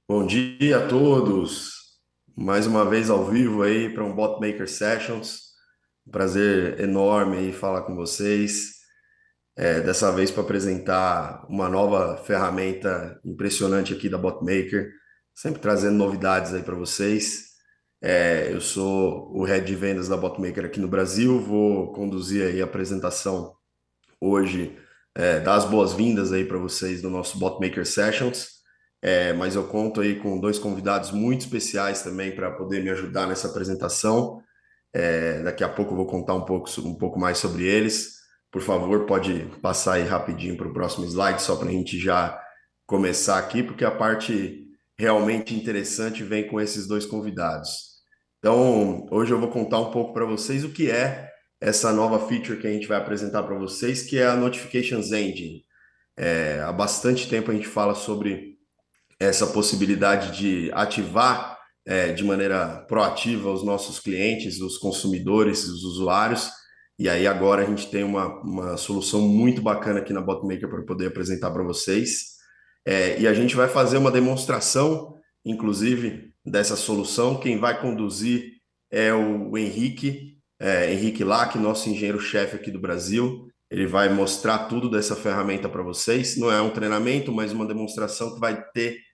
Bom dia a todos. Mais uma vez ao vivo aí para um Botmaker Sessions. Um prazer enorme aí falar com vocês. Dessa vez para apresentar uma nova ferramenta impressionante aqui da Botmaker, sempre trazendo novidades aí para vocês. Eu sou o head de vendas da Botmaker aqui no Brasil. Vou conduzir aí a apresentação hoje, dar as boas-vindas aí para vocês no nosso Botmaker Sessions. Mas eu conto aí com dois convidados muito especiais também para poder me ajudar nessa apresentação. Daqui a pouco eu vou contar um pouco mais sobre eles. Por favor, pode passar aí rapidinho para o próximo slide, só para a gente já começar aqui, porque a parte realmente interessante vem com esses dois convidados. Então, hoje eu vou contar um pouco para vocês o que é essa nova feature que a gente vai apresentar para vocês, que é a Notifications Engine. Há bastante tempo a gente fala sobre essa possibilidade de ativar de maneira proativa os nossos clientes, os consumidores, os usuários. E aí agora a gente tem uma solução muito bacana aqui na Botmaker para poder apresentar para vocês. E a gente vai fazer uma demonstração, inclusive, dessa solução. Quem vai conduzir é o Henrique, Henrique Lack, nosso engenheiro-chefe aqui do Brasil. Ele vai mostrar tudo dessa ferramenta para vocês. Não é um treinamento, mas uma demonstração que vai ter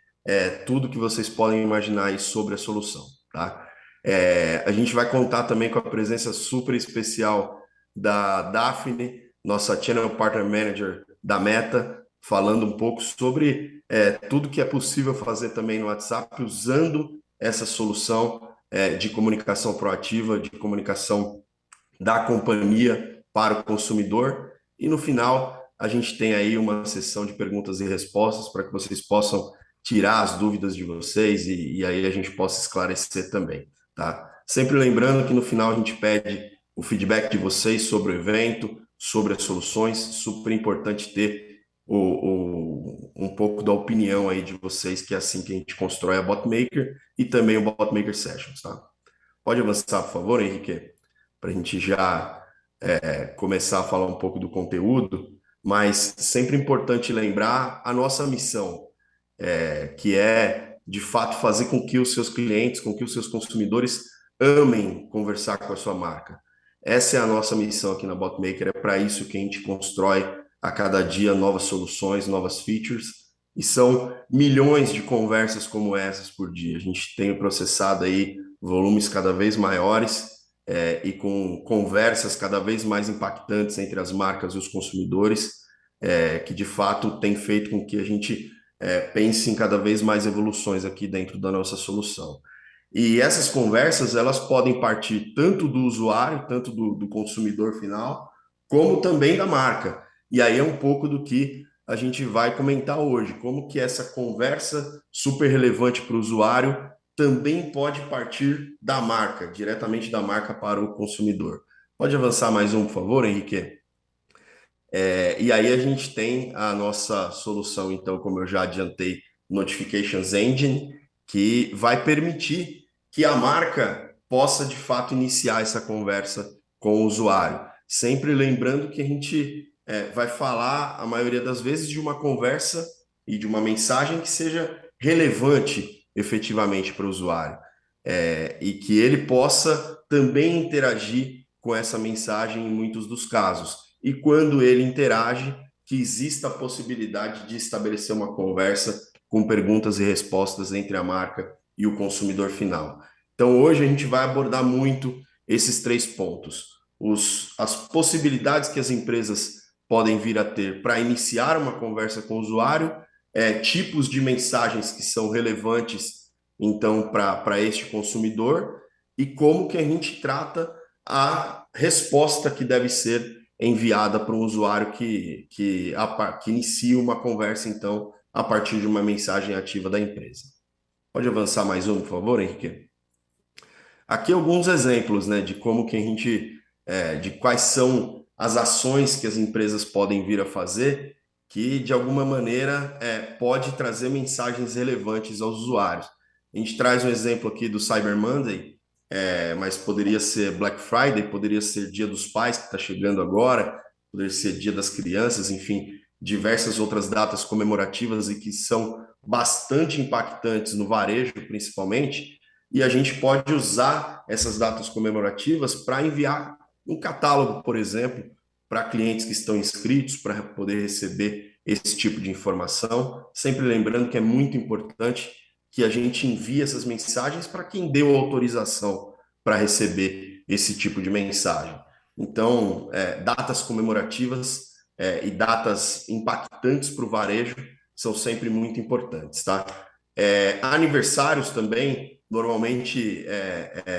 tudo que vocês podem imaginar aí sobre a solução, tá? A gente vai contar também com a presença super especial da Daphne, nossa Channel Partner Manager da Meta, falando um pouco sobre tudo que é possível fazer também no WhatsApp usando essa solução de comunicação proativa, de comunicação da companhia para o consumidor. E no final, a gente tem aí uma sessão de perguntas e respostas para que vocês possam tirar as dúvidas de vocês e aí a gente possa esclarecer também, tá? Sempre lembrando que no final a gente pede o feedback de vocês sobre o evento, sobre as soluções, super importante ter um pouco da opinião aí de vocês, que é assim que a gente constrói a Botmaker e também o Botmaker Sessions, tá? Pode avançar, por favor, Henrique, para a gente já começar a falar um pouco do conteúdo, mas sempre importante lembrar a nossa missão, que é, de fato, fazer com que os seus clientes, com que os seus consumidores amem conversar com a sua marca. Essa é a nossa missão aqui na Botmaker, é para isso que a gente constrói a cada dia novas soluções, novas features, e são milhões de conversas como essas por dia. A gente tem processado aí volumes cada vez maiores e com conversas cada vez mais impactantes entre as marcas e os consumidores, que de fato tem feito com que a gente pense em cada vez mais evoluções aqui dentro da nossa solução. E essas conversas, elas podem partir tanto do usuário, tanto do consumidor final, como também da marca. E aí é um pouco do que a gente vai comentar hoje, como que essa conversa super relevante para o usuário também pode partir da marca, diretamente da marca para o consumidor. Pode avançar mais um, por favor, Henrique? E aí a gente tem a nossa solução, então, como eu já adiantei, Notifications Engine, que vai permitir que a marca possa, de fato, iniciar essa conversa com o usuário. Sempre lembrando que a gente vai falar, a maioria das vezes, de uma conversa e de uma mensagem que seja relevante efetivamente para o usuário. E que ele possa também interagir com essa mensagem em muitos dos casos e quando ele interage, que exista a possibilidade de estabelecer uma conversa com perguntas e respostas entre a marca e o consumidor final. Então, hoje a gente vai abordar muito esses três pontos: as possibilidades que as empresas podem vir a ter para iniciar uma conversa com o usuário, tipos de mensagens que são relevantes, então, para este consumidor, e como que a gente trata a resposta que deve ser enviada para um usuário que inicia uma conversa, então, a partir de uma mensagem ativa da empresa. Pode avançar mais um, por favor, Henrique? Aqui alguns exemplos, né, de como que a gente, de quais são as ações que as empresas podem vir a fazer, que de alguma maneira pode trazer mensagens relevantes aos usuários. A gente traz um exemplo aqui do Cyber Monday, mas poderia ser Black Friday, poderia ser Dia dos Pais, que está chegando agora, poderia ser Dia das Crianças, enfim, diversas outras datas comemorativas e que são bastante impactantes no varejo, principalmente, e a gente pode usar essas datas comemorativas para enviar um catálogo, por exemplo, para clientes que estão inscritos, para poder receber esse tipo de informação. Sempre lembrando que é muito importante que a gente envie essas mensagens para quem deu autorização para receber esse tipo de mensagem. Então, datas comemorativas e datas impactantes para o varejo são sempre muito importantes, tá? Aniversários também, normalmente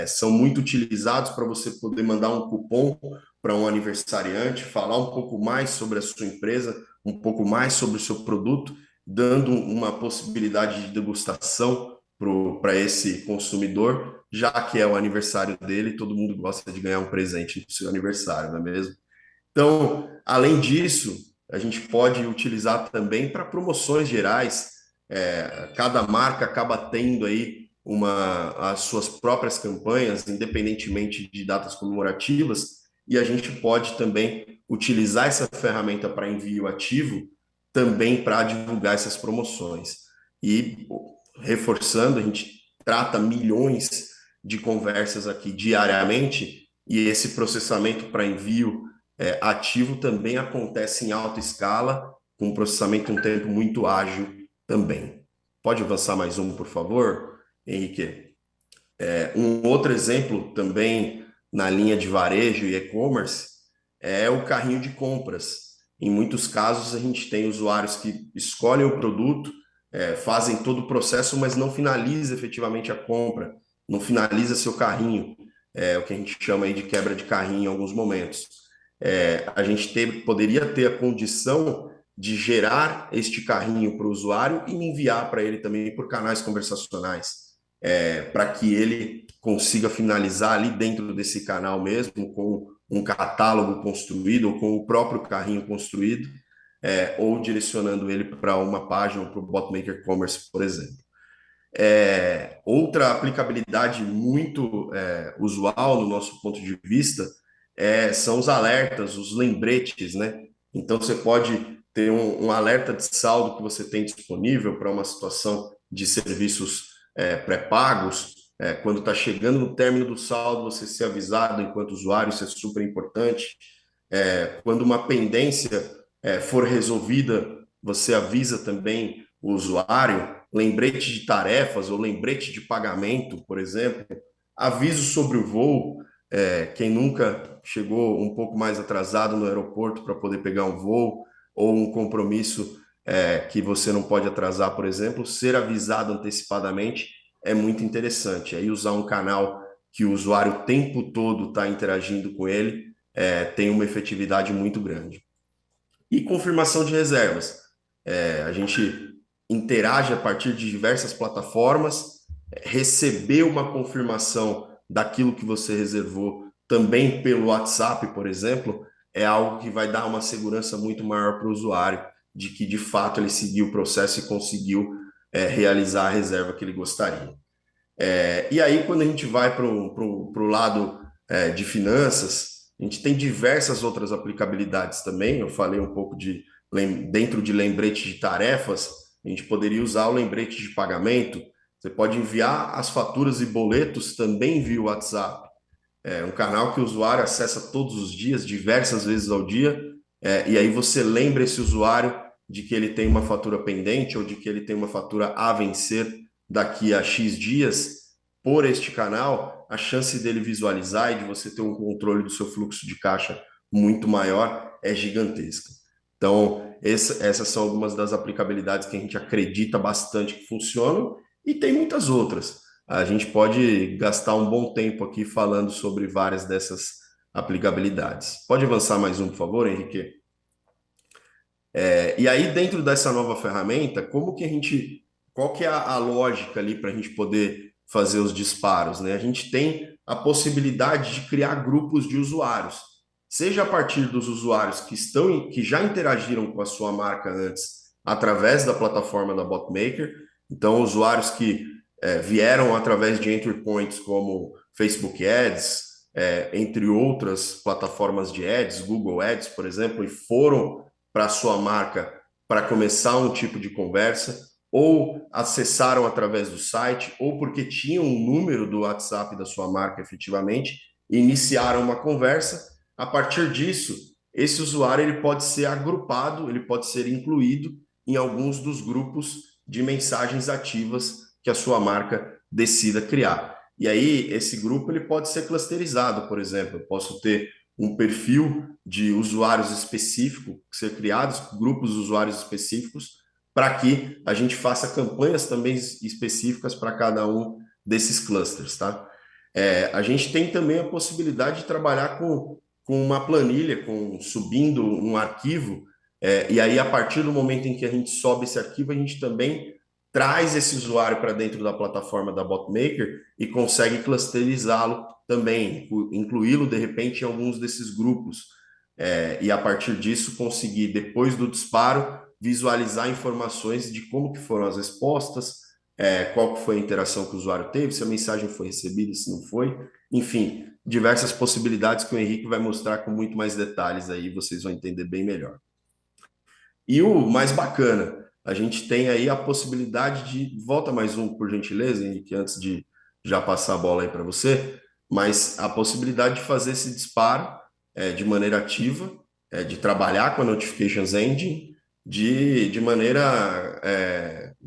são muito utilizados para você poder mandar um cupom para um aniversariante, falar um pouco mais sobre a sua empresa, um pouco mais sobre o seu produto, dando uma possibilidade de degustação para esse consumidor, já que é o aniversário dele, todo mundo gosta de ganhar um presente no seu aniversário, não é mesmo? Então, além disso, a gente pode utilizar também para promoções gerais. Cada marca acaba tendo aí as suas próprias campanhas, independentemente de datas comemorativas, e a gente pode também utilizar essa ferramenta para envio ativo também para divulgar essas promoções. E reforçando, a gente trata milhões de conversas aqui diariamente, e esse processamento para envio ativo também acontece em alta escala, com processamento em um tempo muito ágil também. Pode avançar mais um, por favor, Henrique? Um outro exemplo também na linha de varejo e e-commerce é o carrinho de compras. Em muitos casos, a gente tem usuários que escolhem o produto, fazem todo o processo, mas não finaliza efetivamente a compra, não finaliza seu carrinho, o que a gente chama aí de quebra de carrinho em alguns momentos. A gente poderia ter a condição de gerar este carrinho para o usuário e enviar para ele também por canais conversacionais, para que ele consiga finalizar ali dentro desse canal mesmo, com um catálogo construído ou com o próprio carrinho construído, ou direcionando ele para uma página, para o Botmaker Commerce, por exemplo. Outra aplicabilidade muito usual no nosso ponto de vista são os alertas, os lembretes, né? Então você pode ter um alerta de saldo que você tem disponível para uma situação de serviços pré-pagos. Quando está chegando no término do saldo, você ser avisado enquanto usuário, isso é super importante. Quando uma pendência for resolvida, você avisa também o usuário, lembrete de tarefas ou lembrete de pagamento, por exemplo, aviso sobre o voo. Quem nunca chegou um pouco mais atrasado no aeroporto para poder pegar um voo ou um compromisso que você não pode atrasar, por exemplo, ser avisado antecipadamente é muito interessante. Aí usar um canal que o usuário o tempo todo está interagindo com ele tem uma efetividade muito grande. E confirmação de reservas. A gente interage a partir de diversas plataformas, receber uma confirmação daquilo que você reservou também pelo WhatsApp, por exemplo, é algo que vai dar uma segurança muito maior para o usuário de que de fato ele seguiu o processo e conseguiu realizar a reserva que ele gostaria. E aí, quando a gente vai para o lado de finanças, a gente tem diversas outras aplicabilidades também. Eu falei um pouco dentro de lembrete de tarefas, a gente poderia usar o lembrete de pagamento. Você pode enviar as faturas e boletos também via WhatsApp. É um canal que o usuário acessa todos os dias, diversas vezes ao dia, e aí você lembra esse usuário de que ele tem uma fatura pendente ou de que ele tem uma fatura a vencer daqui a X dias. Por este canal, a chance dele visualizar e de você ter um controle do seu fluxo de caixa muito maior é gigantesca. Então, essas são algumas das aplicabilidades que a gente acredita bastante que funcionam, e tem muitas outras. A gente pode gastar um bom tempo aqui falando sobre várias dessas aplicabilidades. Pode avançar mais um, por favor, Henrique? E aí, dentro dessa nova ferramenta, qual que é a lógica ali para a gente poder fazer os disparos, né? A gente tem a possibilidade de criar grupos de usuários, seja a partir dos usuários que já interagiram com a sua marca antes, através da plataforma da Botmaker. Então, usuários que vieram através de entry points como Facebook Ads, entre outras plataformas de ads, Google Ads, por exemplo, e foram para a sua marca para começar um tipo de conversa, ou acessaram através do site, ou porque tinham um número do WhatsApp da sua marca efetivamente, e iniciaram uma conversa. A partir disso, esse usuário ele pode ser agrupado, ele pode ser incluído em alguns dos grupos de mensagens ativas que a sua marca decida criar. E aí, esse grupo ele pode ser clusterizado, por exemplo. Eu posso ter um perfil de usuários específico ser criados, grupos de usuários específicos, para que a gente faça campanhas também específicas para cada um desses clusters, tá? A gente tem também a possibilidade de trabalhar com uma planilha, subindo um arquivo, e aí a partir do momento em que a gente sobe esse arquivo, a gente também traz esse usuário para dentro da plataforma da BotMaker e consegue clusterizá-lo também, incluí-lo de repente em alguns desses grupos. E a partir disso conseguir, depois do disparo, visualizar informações de como que foram as respostas, qual que foi a interação que o usuário teve, se a mensagem foi recebida, se não foi, enfim, diversas possibilidades que o Henrique vai mostrar com muito mais detalhes aí, vocês vão entender bem melhor. E o mais bacana, a gente tem aí a possibilidade de, volta mais um, por gentileza, Henrique, antes de já passar a bola aí para você, mas a possibilidade de fazer esse disparo de maneira ativa, de trabalhar com a Notifications Engine de maneira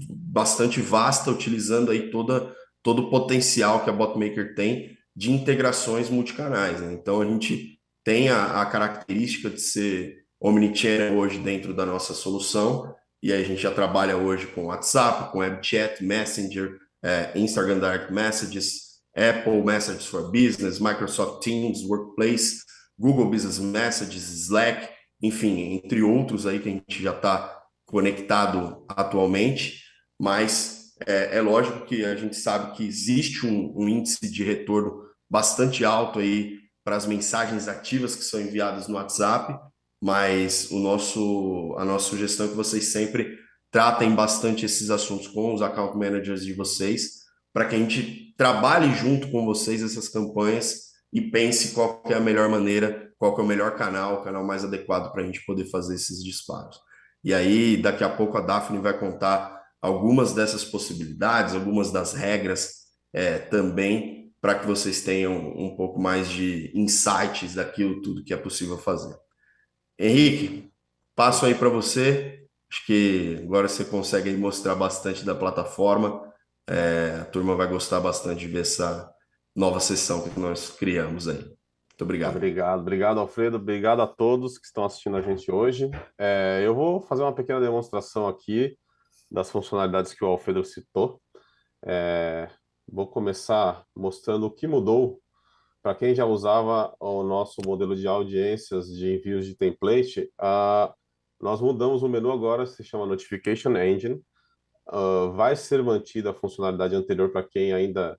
bastante vasta, utilizando aí todo o potencial que a BotMaker tem de integrações multicanais, né? Então a gente tem a característica de ser omnichannel hoje dentro da nossa solução, e aí a gente já trabalha hoje com WhatsApp, com WebChat, Messenger, Instagram Direct Messages, Apple Messages for Business, Microsoft Teams, Workplace, Google Business Messages, Slack, enfim, entre outros aí que a gente já está conectado atualmente, mas é lógico que a gente sabe que existe um índice de retorno bastante alto aí para as mensagens ativas que são enviadas no WhatsApp, mas a nossa sugestão é que vocês sempre tratem bastante esses assuntos com os account managers de vocês, para que a gente trabalhe junto com vocês essas campanhas e pense qual que é a melhor maneira, qual que é o melhor canal, o canal mais adequado para a gente poder fazer esses disparos. E aí, daqui a pouco, a Daphne vai contar algumas dessas possibilidades, algumas das regras também, para que vocês tenham um pouco mais de insights daquilo tudo que é possível fazer. Henrique, passo aí para você. Acho que agora você consegue aí mostrar bastante da plataforma. A turma vai gostar bastante de ver essa nova sessão que nós criamos aí. Muito obrigado. Obrigado, obrigado, Alfredo. Obrigado a todos que estão assistindo a gente hoje. Eu vou fazer uma pequena demonstração aqui das funcionalidades que o Alfredo citou. É, Vou começar mostrando o que mudou para quem já usava o nosso modelo de audiências de envios de template. Nós mudamos o menu agora, se chama Notification Engine. Vai ser mantida a funcionalidade anterior para quem ainda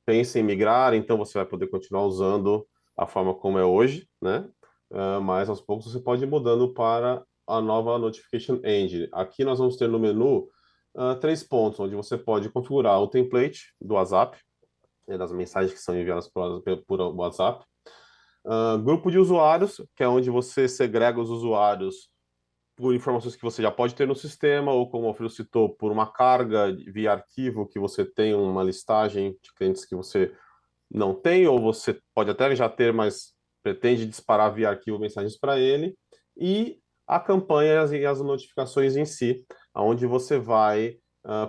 pensa em migrar, então você vai poder continuar usando a forma como é hoje, né? Mas aos poucos você pode ir mudando para a nova Notification Engine. Aqui nós vamos ter no menu três pontos, onde você pode configurar o template do WhatsApp, das mensagens que são enviadas por WhatsApp. Grupo de usuários, que é onde você segrega os usuários por informações que você já pode ter no sistema, ou como o Alfredo citou, por uma carga via arquivo que você tem uma listagem de clientes que você não tem, ou você pode até já ter, mas pretende disparar via arquivo mensagens para ele, e a campanha e as notificações em si, onde você vai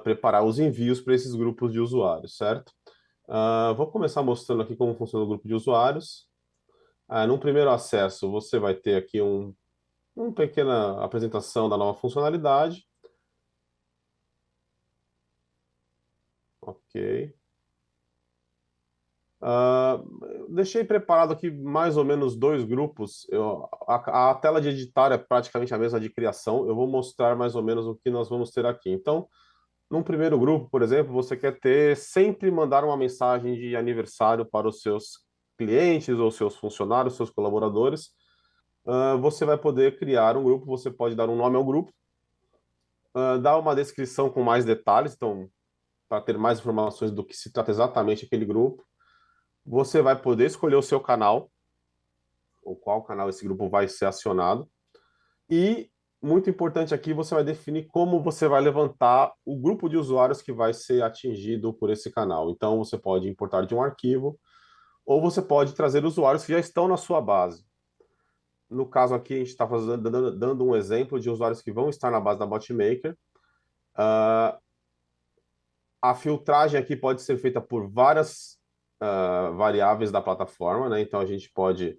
preparar os envios para esses grupos de usuários, certo? Vou começar mostrando aqui como funciona o grupo de usuários. No primeiro acesso, você vai ter aqui uma pequena apresentação da nova funcionalidade. Ok. Ah, Deixei preparado aqui mais ou menos dois grupos. A tela de editar é praticamente a mesma de criação. Eu vou mostrar mais ou menos o que nós vamos ter aqui. Então, num primeiro grupo, por exemplo, você quer ter sempre mandar uma mensagem de aniversário para os seus clientes ou seus funcionários, seus colaboradores. Você vai poder criar um grupo. Você pode dar um nome ao grupo, dar uma descrição com mais detalhes, então, para ter mais informações do que se trata exatamente aquele grupo. Você vai poder escolher o seu canal, ou qual canal esse grupo vai ser acionado. E muito importante aqui, você vai definir como você vai levantar o grupo de usuários que vai ser atingido por esse canal. Então, você pode importar de um arquivo, ou você pode trazer usuários que já estão na sua base. No caso aqui, a gente está dando um exemplo de usuários que vão estar na base da BotMaker. A filtragem aqui pode ser feita por várias variáveis da plataforma, né? Então, a gente pode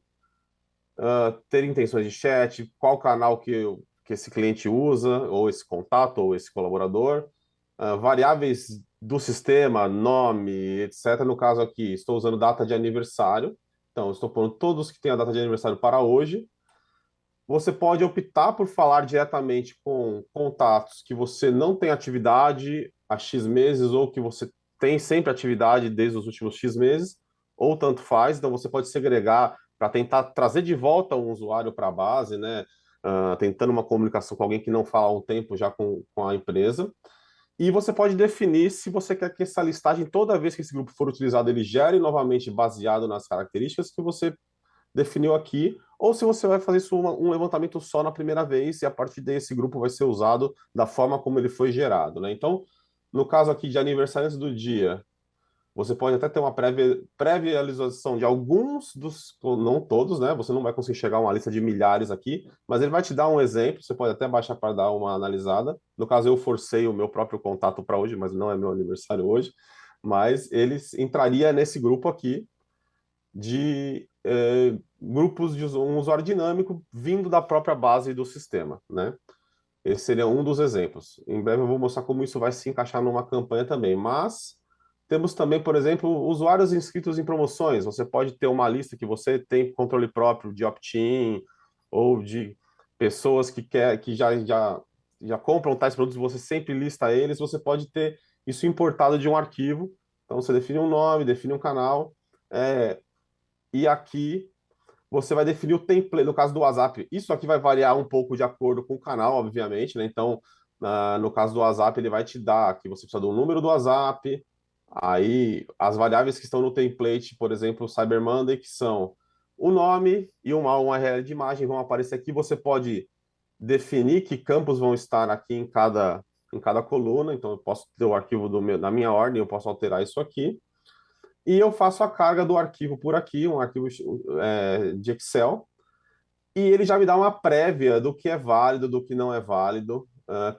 ter intenções de chat, qual canal que esse cliente usa, ou esse contato, ou esse colaborador, variáveis do sistema, nome, etc. No caso aqui, estou usando data de aniversário, então estou pondo todos que têm a data de aniversário para hoje. Você pode optar por falar diretamente com contatos que você não tem atividade há X meses, ou que você tem sempre atividade desde os últimos X meses, ou tanto faz. Então você pode segregar para tentar trazer de volta um usuário para a base, né? Tentando uma comunicação com alguém que não fala há um tempo já com a empresa. E você pode definir se você quer que essa listagem, toda vez que esse grupo for utilizado, ele gere novamente baseado nas características que você definiu aqui, ou se você vai fazer isso um levantamento só na primeira vez e a partir desse grupo vai ser usado da forma como ele foi gerado, né? Então, no caso aqui de aniversários do dia, você pode até ter uma pré-visualização de alguns dos, não todos, né? Você não vai conseguir chegar a uma lista de milhares aqui, mas ele vai te dar um exemplo, você pode até baixar para dar uma analisada. No caso, eu forcei o meu próprio contato para hoje, mas não é meu aniversário hoje, mas ele entraria nesse grupo aqui de grupos de um usuário dinâmico vindo da própria base do sistema, né? Esse seria um dos exemplos. Em breve eu vou mostrar como isso vai se encaixar numa campanha também, mas temos também, por exemplo, usuários inscritos em promoções. Você pode ter uma lista que você tem controle próprio de opt-in ou de pessoas que já compram tais produtos, você sempre lista eles, você pode ter isso importado de um arquivo. Então você define um nome, define um canal, e aqui você vai definir o template, no caso do WhatsApp. Isso aqui vai variar um pouco de acordo com o canal, obviamente, né? Então, no caso do WhatsApp, ele vai te dar que você precisa do número do WhatsApp, aí as variáveis que estão no template, por exemplo, o Cyber Monday, que são o nome e uma URL de imagem vão aparecer aqui. Você pode definir que campos vão estar aqui em cada coluna. Então, eu posso ter o arquivo da minha ordem, eu posso alterar isso aqui. E eu faço a carga do arquivo por aqui, um arquivo de Excel, e ele já me dá uma prévia do que é válido, do que não é válido,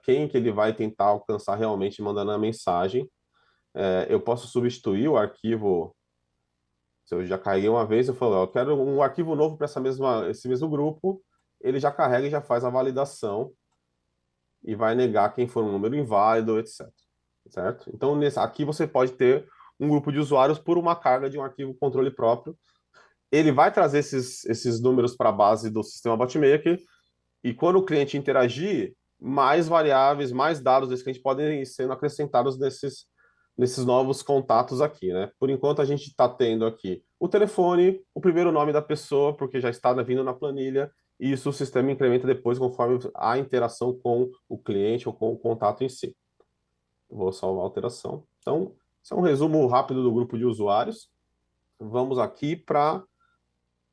quem que ele vai tentar alcançar realmente mandando a mensagem. Eu posso substituir o arquivo, se eu já carreguei uma vez, eu falo, ó, eu quero um arquivo novo para esse mesmo grupo, ele já carrega e já faz a validação e vai negar quem for um número inválido, etc. Certo? Então, aqui você pode ter um grupo de usuários por uma carga de um arquivo controle próprio. Ele vai trazer esses números para a base do sistema BotMaker, e quando o cliente interagir, mais variáveis, mais dados desse cliente podem ir sendo acrescentados nesses novos contatos aqui, né? Por enquanto, a gente está tendo aqui o telefone, o primeiro nome da pessoa, porque já está vindo na planilha, e isso o sistema incrementa depois conforme a interação com o cliente ou com o contato em si. Vou salvar a alteração. Então, isso é um resumo rápido do grupo de usuários. Vamos aqui para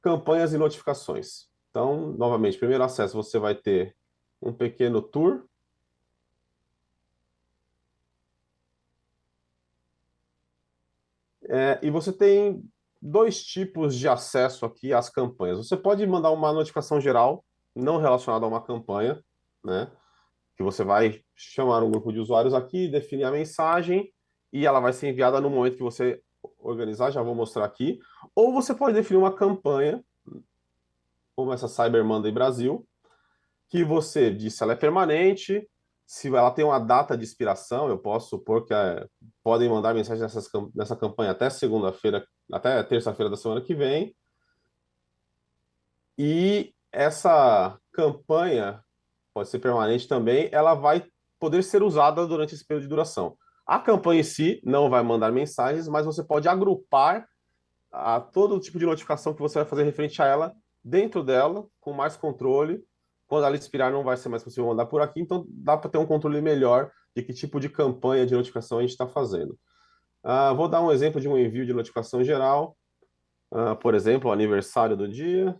campanhas e notificações. Então, novamente, primeiro acesso, você vai ter um pequeno tour. E você tem dois tipos de acesso aqui às campanhas. Você pode mandar uma notificação geral, não relacionada a uma campanha, né? Que você vai chamar um grupo de usuários aqui, definir a mensagem, e ela vai ser enviada no momento que você organizar, já vou mostrar aqui. Ou você pode definir uma campanha, como essa Cyber Monday Brasil, que você diz se ela é permanente, se ela tem uma data de expiração. Eu posso supor que podem mandar mensagem nessa campanha até segunda-feira, até terça-feira da semana que vem. E essa campanha pode ser permanente também, ela vai poder ser usada durante esse período de duração. A campanha em si não vai mandar mensagens, mas você pode agrupar todo tipo de notificação que você vai fazer referente a ela dentro dela, com mais controle. Quando ela expirar, não vai ser mais possível mandar por aqui, então dá para ter um controle melhor de que tipo de campanha de notificação a gente está fazendo. Vou dar um exemplo de um envio de notificação geral. Por exemplo, o aniversário do dia.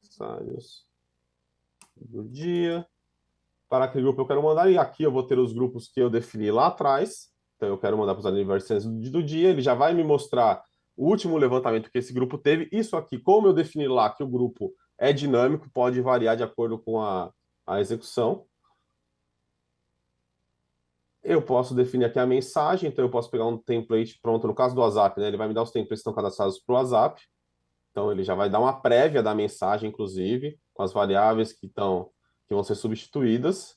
Aniversários do dia. Para aquele grupo eu quero mandar, e aqui eu vou ter os grupos que eu defini lá atrás. Então eu quero mandar para os aniversariantes do dia, ele já vai me mostrar o último levantamento que esse grupo teve. Isso aqui, como eu defini lá que o grupo é dinâmico, pode variar de acordo com a execução. Eu posso definir aqui a mensagem, então eu posso pegar um template pronto, no caso do WhatsApp, né? Ele vai me dar os templates que estão cadastrados para o WhatsApp. Então ele já vai dar uma prévia da mensagem, inclusive, com as variáveis que vão ser substituídas.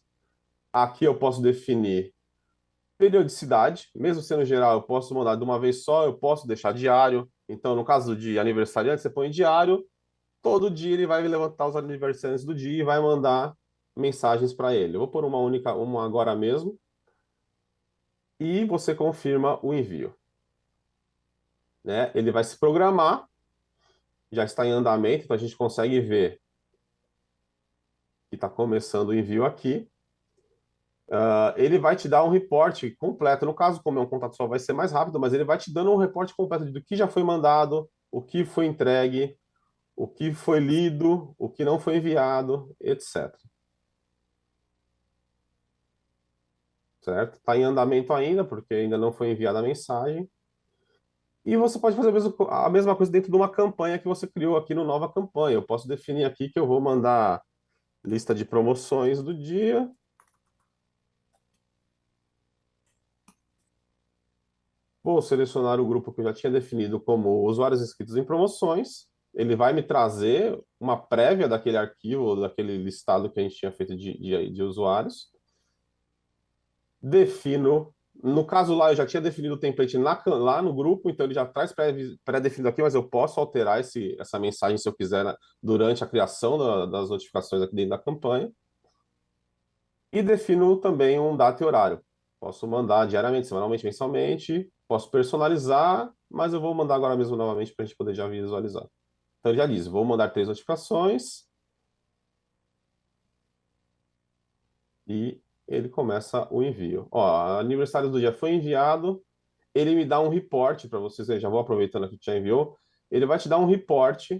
Aqui eu posso definir periodicidade, mesmo sendo geral, eu posso mandar de uma vez só, eu posso deixar diário. Então, no caso de aniversariante, você põe diário, todo dia ele vai levantar os aniversariantes do dia e vai mandar mensagens para ele. Eu vou pôr uma agora mesmo, e você confirma o envio, né? Ele vai se programar, já está em andamento, então a gente consegue ver que está começando o envio aqui. Ele vai te dar um reporte completo. No caso, como é um contato só, vai ser mais rápido, mas ele vai te dando um reporte completo do que já foi mandado, o que foi entregue, o que foi lido, o que não foi enviado, etc. Certo? Está em andamento ainda, porque ainda não foi enviada a mensagem. E você pode fazer a mesma coisa dentro de uma campanha que você criou aqui no Nova Campanha. Eu posso definir aqui que eu vou mandar lista de promoções do dia. Vou selecionar o grupo que eu já tinha definido como usuários inscritos em promoções. Ele vai me trazer uma prévia daquele arquivo, daquele listado que a gente tinha feito de usuários. Defino. No caso lá, eu já tinha definido o template lá no grupo, então ele já traz pré-definido aqui, mas eu posso alterar essa mensagem se eu quiser durante a criação das notificações aqui dentro da campanha. E defino também um data e horário. Posso mandar diariamente, semanalmente, mensalmente. Posso personalizar, mas eu vou mandar agora mesmo novamente para a gente poder já visualizar. Então ele já diz, vou mandar 3 notificações e ele começa o envio. Ó, aniversário do dia foi enviado, ele me dá um report para vocês, já vou aproveitando aqui que já enviou. Ele vai te dar um report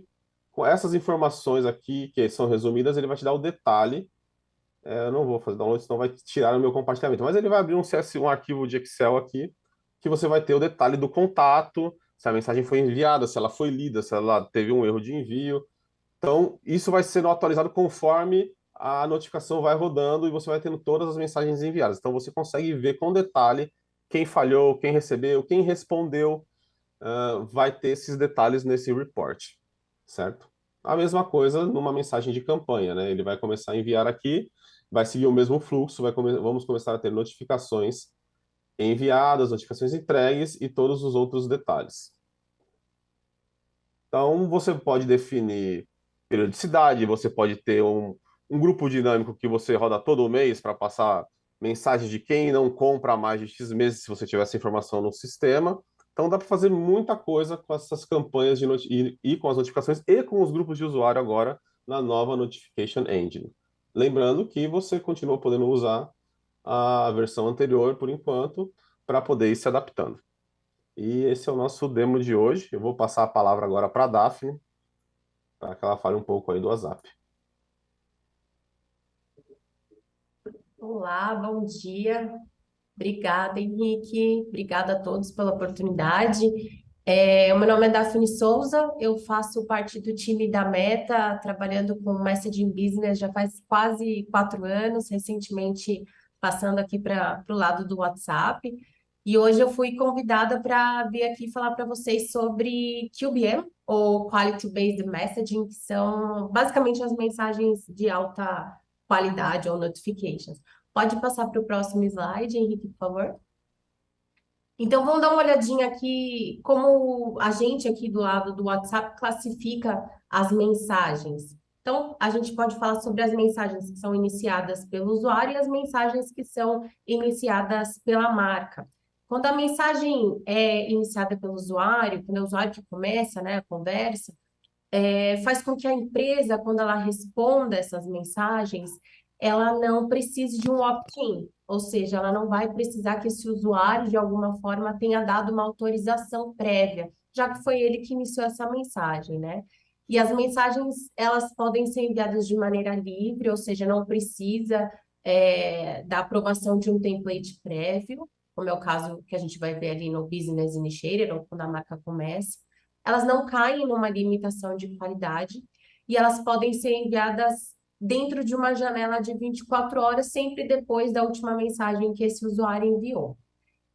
com essas informações aqui, que são resumidas, ele vai te dar o detalhe. Eu não vou fazer download, senão vai tirar o meu compartilhamento. Mas ele vai abrir um arquivo de Excel aqui, que você vai ter o detalhe do contato, se a mensagem foi enviada, se ela foi lida, se ela teve um erro de envio. Então, isso vai sendo atualizado conforme a notificação vai rodando e você vai tendo todas as mensagens enviadas. Então, você consegue ver com detalhe quem falhou, quem recebeu, quem respondeu, vai ter esses detalhes nesse report, certo? A mesma coisa numa mensagem de campanha, né? Ele vai começar a enviar aqui, vai seguir o mesmo fluxo, vamos começar a ter notificações enviadas, notificações entregues e todos os outros detalhes. Então, você pode definir periodicidade, você pode ter um grupo dinâmico que você roda todo mês para passar mensagens de quem não compra há mais de X meses, se você tiver essa informação no sistema. Então, dá para fazer muita coisa com essas campanhas e com as notificações e com os grupos de usuário agora na nova Notification Engine. Lembrando que você continua podendo usar a versão anterior por enquanto para poder ir se adaptando. E esse é o nosso demo de hoje. Eu vou passar a palavra agora para a Daphne, para que ela fale um pouco aí do WhatsApp. Olá, bom dia. Obrigada, Henrique. Obrigada a todos pela oportunidade. O meu nome é Daphne Souza, eu faço parte do time da Meta, trabalhando com Messaging Business já faz quase 4 anos, recentemente passando aqui para o lado do WhatsApp. E hoje eu fui convidada para vir aqui falar para vocês sobre QBM, ou Quality Based Messaging, que são basicamente as mensagens de alta qualidade ou notifications. Pode passar para o próximo slide, Henrique, por favor. Então, vamos dar uma olhadinha aqui como a gente aqui do lado do WhatsApp classifica as mensagens. Então, a gente pode falar sobre as mensagens que são iniciadas pelo usuário e as mensagens que são iniciadas pela marca. Quando a mensagem é iniciada pelo usuário, quando é o usuário que começa, né, a conversa, faz com que a empresa, quando ela responda essas mensagens, ela não precise de um opt-in, ou seja, ela não vai precisar que esse usuário, de alguma forma, tenha dado uma autorização prévia, já que foi ele que iniciou essa mensagem, né? E as mensagens, elas podem ser enviadas de maneira livre, ou seja, não precisa da aprovação de um template prévio, como é o caso que a gente vai ver ali no Business Initiator, ou quando a marca começa. Elas não caem numa limitação de qualidade e elas podem ser enviadas dentro de uma janela de 24 horas, sempre depois da última mensagem que esse usuário enviou.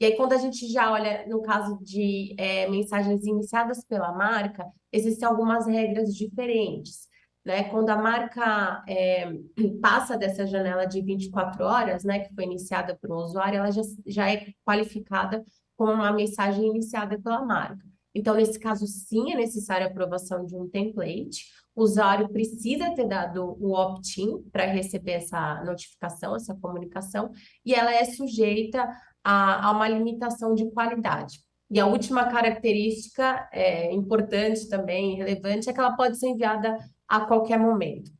E aí, quando a gente já olha no caso de mensagens iniciadas pela marca, existem algumas regras diferentes, né? Quando a marca passa dessa janela de 24 horas, né, que foi iniciada por um usuário, ela já é qualificada como uma mensagem iniciada pela marca. Então, nesse caso, sim, é necessária a aprovação de um template. O usuário precisa ter dado o opt-in para receber essa notificação, essa comunicação, e ela é sujeita a uma limitação de qualidade. E a última característica importante também, relevante, é que ela pode ser enviada a qualquer momento.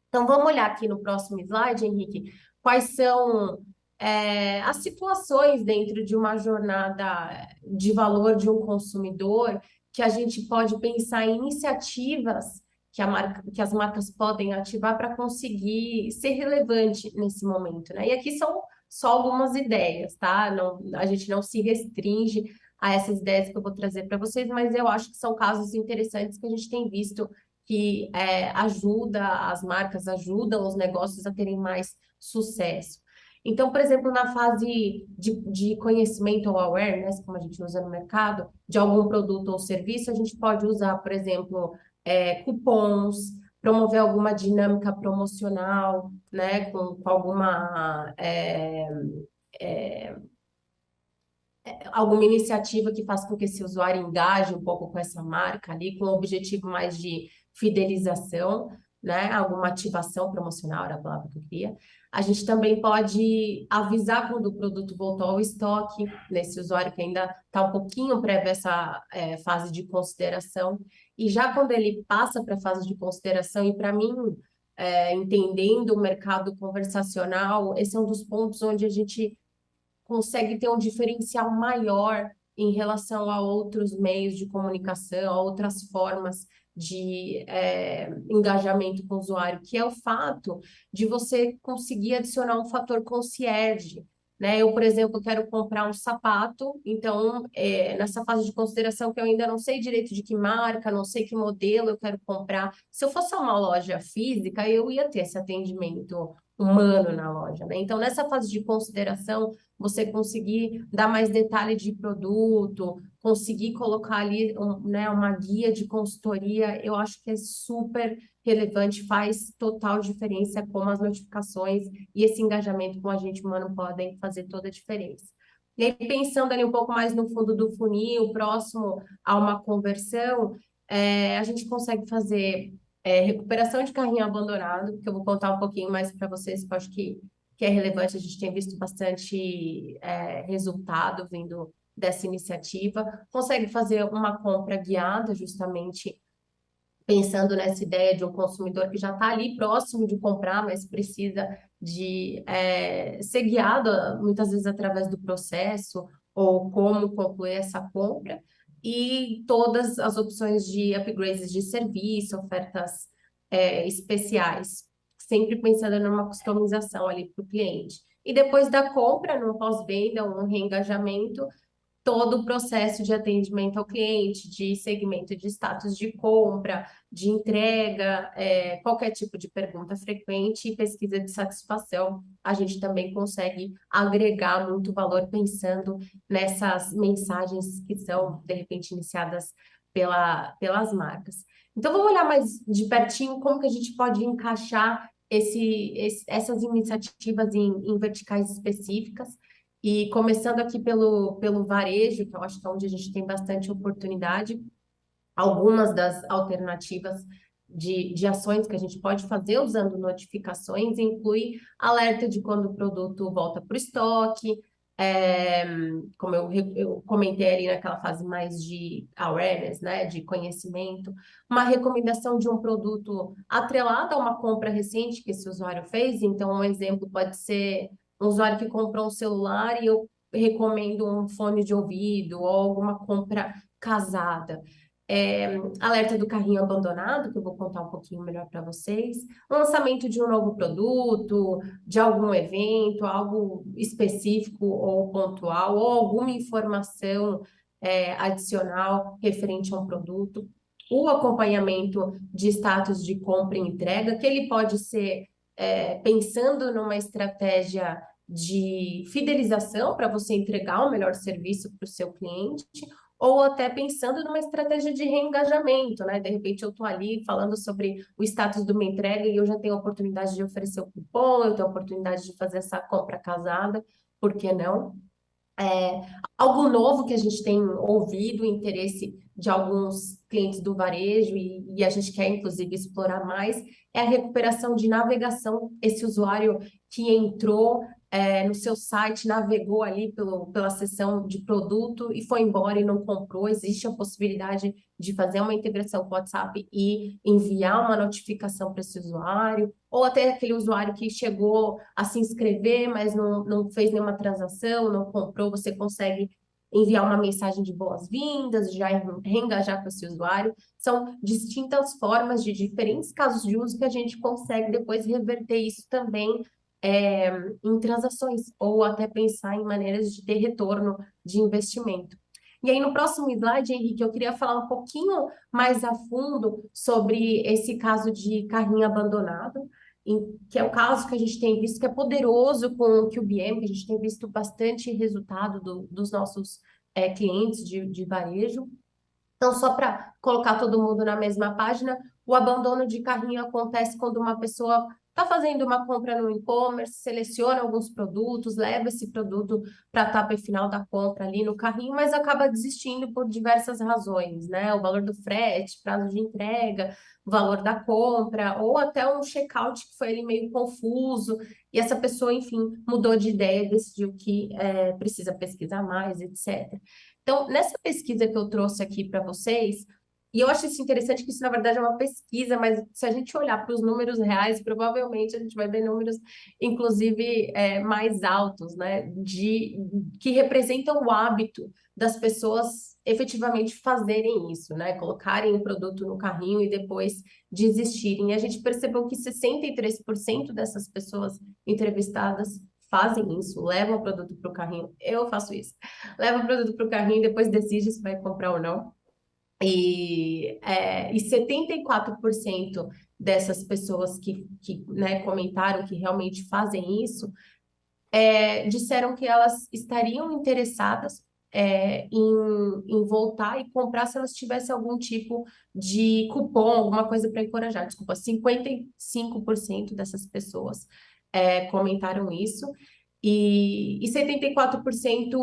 Então, vamos olhar aqui no próximo slide, Henrique, quais são as situações dentro de uma jornada de valor de um consumidor que a gente pode pensar em iniciativas que as marcas podem ativar para conseguir ser relevante nesse momento, né? E aqui são só algumas ideias, tá? Não, a gente não se restringe a essas ideias que eu vou trazer para vocês, mas eu acho que são casos interessantes que a gente tem visto que ajuda as marcas, ajudam os negócios a terem mais sucesso. Então, por exemplo, na fase de conhecimento ou awareness, como a gente usa no mercado, de algum produto ou serviço, a gente pode usar, por exemplo, cupons, promover alguma dinâmica promocional, né, com alguma iniciativa que faça com que esse usuário engaje um pouco com essa marca ali, com o objetivo mais de fidelização, né? Alguma ativação promocional, era a palavra que eu queria. A gente também pode avisar quando o produto voltou ao estoque, nesse usuário que ainda está um pouquinho prévio a essa fase de consideração. E já quando ele passa para a fase de consideração, e para mim, entendendo o mercado conversacional, esse é um dos pontos onde a gente consegue ter um diferencial maior em relação a outros meios de comunicação, a outras formas de engajamento com o usuário, que é o fato de você conseguir adicionar um fator concierge, né? Eu, por exemplo, quero comprar um sapato, então, nessa fase de consideração que eu ainda não sei direito de que marca, não sei que modelo eu quero comprar. Se eu fosse uma loja física, eu ia ter esse atendimento humano na loja, né? Então, nessa fase de consideração, você conseguir dar mais detalhe de produto, conseguir colocar ali né, uma guia de consultoria, eu acho que é super relevante, faz total diferença como as notificações e esse engajamento com a gente humano podem fazer toda a diferença. E aí, pensando ali um pouco mais no fundo do funil, próximo a uma conversão, a gente consegue fazer recuperação de carrinho abandonado, que eu vou contar um pouquinho mais para vocês, que eu acho que é relevante, a gente tem visto bastante resultado vindo dessa iniciativa. Consegue fazer uma compra guiada, justamente pensando nessa ideia de um consumidor que já está ali próximo de comprar, mas precisa de ser guiado, muitas vezes através do processo, ou como concluir essa compra, e todas as opções de upgrades de serviço, ofertas especiais, sempre pensando numa customização ali para o cliente. E depois da compra, no pós-venda ou no reengajamento, todo o processo de atendimento ao cliente, de segmento de status de compra, de entrega, qualquer tipo de pergunta frequente e pesquisa de satisfação, a gente também consegue agregar muito valor pensando nessas mensagens que são, de repente, iniciadas pelas marcas. Então, vamos olhar mais de pertinho como que a gente pode encaixar essas iniciativas em verticais específicas. E começando aqui pelo varejo, que eu acho que é onde a gente tem bastante oportunidade, algumas das alternativas de ações que a gente pode fazer usando notificações inclui alerta de quando o produto volta para o estoque, como eu comentei ali naquela fase mais de awareness, né, de conhecimento, uma recomendação de um produto atrelado a uma compra recente que esse usuário fez. Então, um exemplo pode ser um usuário que comprou um celular e eu recomendo um fone de ouvido ou alguma compra casada. alerta do carrinho abandonado, que eu vou contar um pouquinho melhor para vocês, lançamento de um novo produto, de algum evento, algo específico ou pontual, ou alguma informação adicional referente a um produto, o acompanhamento de status de compra e entrega, que ele pode ser pensando numa estratégia de fidelização para você entregar o melhor serviço para o seu cliente, ou até pensando numa estratégia de reengajamento, né? De repente eu estou ali falando sobre o status de uma entrega e eu já tenho a oportunidade de oferecer o cupom, eu tenho a oportunidade de fazer essa compra casada, por que não? Algo novo que a gente tem ouvido, interesse de alguns clientes do varejo e a gente quer, inclusive, explorar mais, é a recuperação de navegação. Esse usuário que entrou no seu site, navegou ali pela seção de produto e foi embora e não comprou, existe a possibilidade de fazer uma integração com o WhatsApp e enviar uma notificação para esse usuário, ou até aquele usuário que chegou a se inscrever, mas não fez nenhuma transação, não comprou, você consegue enviar uma mensagem de boas-vindas, já reengajar com esse usuário. São distintas formas de diferentes casos de uso que a gente consegue depois reverter isso também em transações, ou até pensar em maneiras de ter retorno de investimento. E aí, no próximo slide, Henrique, eu queria falar um pouquinho mais a fundo sobre esse caso de carrinho abandonado, que é o caso que a gente tem visto que é poderoso com o QBM, que a gente tem visto bastante resultado dos nossos clientes de varejo. Então, só para colocar todo mundo na mesma página, o abandono de carrinho acontece quando uma pessoa está fazendo uma compra no e-commerce, seleciona alguns produtos, leva esse produto para a etapa final da compra ali no carrinho, mas acaba desistindo por diversas razões, né? O valor do frete, prazo de entrega, valor da compra, ou até um checkout que foi ali meio confuso, e essa pessoa, enfim, mudou de ideia, decidiu que precisa pesquisar mais, etc. Então, nessa pesquisa que eu trouxe aqui para vocês, e eu acho isso interessante que isso, na verdade, é uma pesquisa, mas se a gente olhar para os números reais, provavelmente a gente vai ver números, inclusive, mais altos, né? Que representam o hábito das pessoas efetivamente fazerem isso, né? Colocarem o produto no carrinho e depois desistirem. E a gente percebeu que 63% dessas pessoas entrevistadas fazem isso, levam o produto para o carrinho. Eu faço isso. Leva o produto para o carrinho e depois decide se vai comprar ou não. E 74% dessas pessoas que né, comentaram que realmente fazem isso, disseram que elas estariam interessadas em voltar e comprar se elas tivessem algum tipo de cupom, alguma coisa para encorajar. Desculpa, 55% dessas pessoas comentaram isso. E 74%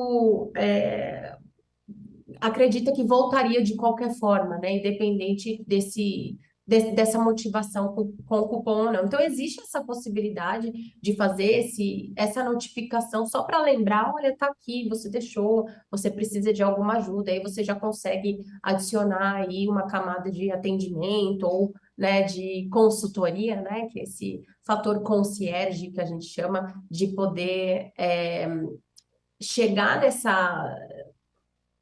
acredita que voltaria de qualquer forma, né? Independente dessa motivação com o cupom ou não. Então, existe essa possibilidade de fazer essa notificação só para lembrar, olha, tá aqui, você deixou, você precisa de alguma ajuda, aí você já consegue adicionar aí uma camada de atendimento ou, né, de consultoria, né, que é esse fator concierge que a gente chama, de poder chegar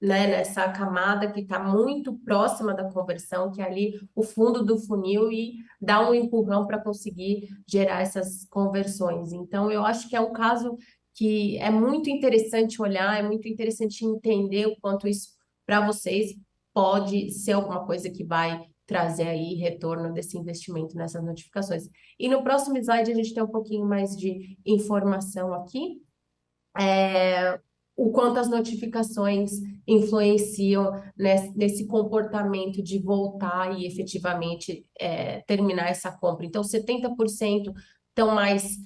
nessa camada que está muito próxima da conversão, que é ali o fundo do funil, e dar um empurrão para conseguir gerar essas conversões. Então, eu acho que é um caso que é muito interessante olhar, é muito interessante entender o quanto isso, para vocês, pode ser alguma coisa que vai trazer aí retorno desse investimento nessas notificações. E no próximo slide a gente tem um pouquinho mais de informação aqui. O quanto as notificações influenciam nesse comportamento de voltar e efetivamente terminar essa compra. Então, 70% estão mais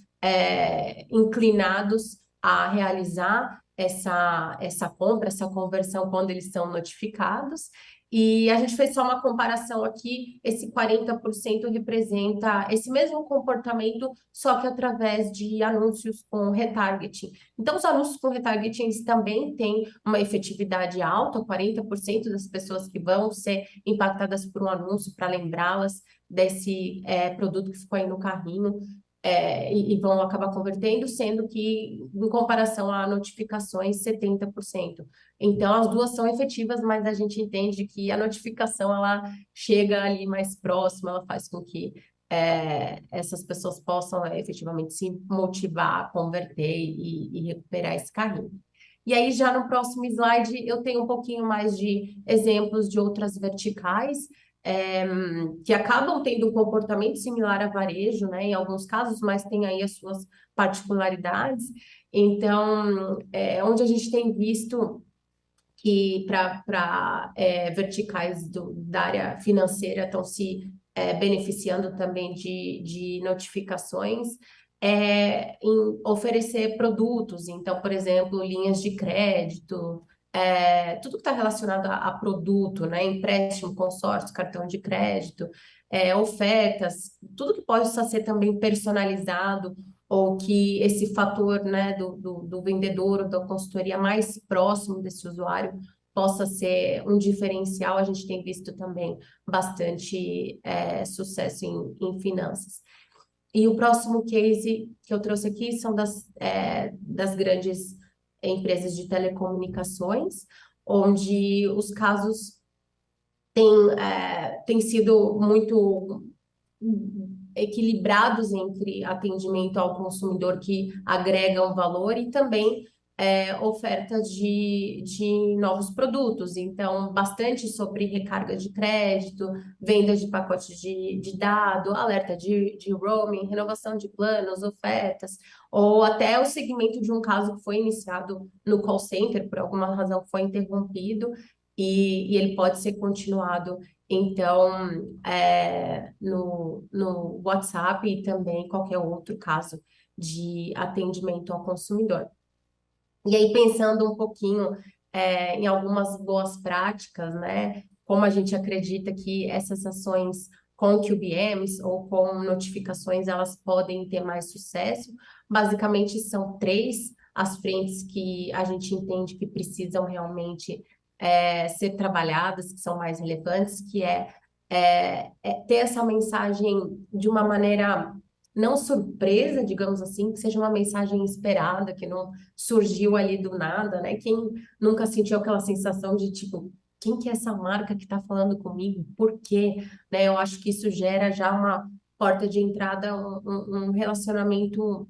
inclinados a realizar essa compra, essa conversão quando eles são notificados. E a gente fez só uma comparação aqui, esse 40% representa esse mesmo comportamento, só que através de anúncios com retargeting. Então, os anúncios com retargeting também têm uma efetividade alta, 40% das pessoas que vão ser impactadas por um anúncio para lembrá-las desse produto que ficou aí no carrinho, e vão acabar convertendo, sendo que, em comparação a notificações, 70%. Então, as duas são efetivas, mas a gente entende que a notificação, ela chega ali mais próxima, ela faz com que essas pessoas possam efetivamente se motivar a converter e recuperar esse carrinho. E aí, já no próximo slide, eu tenho um pouquinho mais de exemplos de outras verticais, é, que acabam tendo um comportamento similar a varejo, né, em alguns casos, mas tem aí as suas particularidades. Então, onde a gente tem visto que para verticais da área financeira estão se beneficiando também de notificações, em oferecer produtos. Então, por exemplo, linhas de crédito, tudo que está relacionado a produto, né? Empréstimo, consórcio, cartão de crédito, ofertas, tudo que possa ser também personalizado ou que esse fator, né, do vendedor ou da consultoria mais próximo desse usuário possa ser um diferencial. A gente tem visto também bastante sucesso em finanças. E o próximo case que eu trouxe aqui são das grandes empresas de telecomunicações, onde os casos têm sido muito equilibrados entre atendimento ao consumidor que agrega um valor e também ofertas de novos produtos. Então, bastante sobre recarga de crédito, venda de pacotes de dado, alerta de roaming, renovação de planos, ofertas, ou até o segmento de um caso que foi iniciado no call center, por alguma razão foi interrompido, e ele pode ser continuado então, no WhatsApp e também qualquer outro caso de atendimento ao consumidor. E aí, pensando um pouquinho em algumas boas práticas, né? Como a gente acredita que essas ações com QBMs ou com notificações, elas podem ter mais sucesso. Basicamente, são três as frentes que a gente entende que precisam realmente ser trabalhadas, que são mais relevantes, que ter essa mensagem de uma maneira não surpresa, digamos assim, que seja uma mensagem esperada, que não surgiu ali do nada, né? Quem nunca sentiu aquela sensação de tipo, quem que é essa marca que está falando comigo? Por quê? Né? Eu acho que isso gera já uma porta de entrada, um relacionamento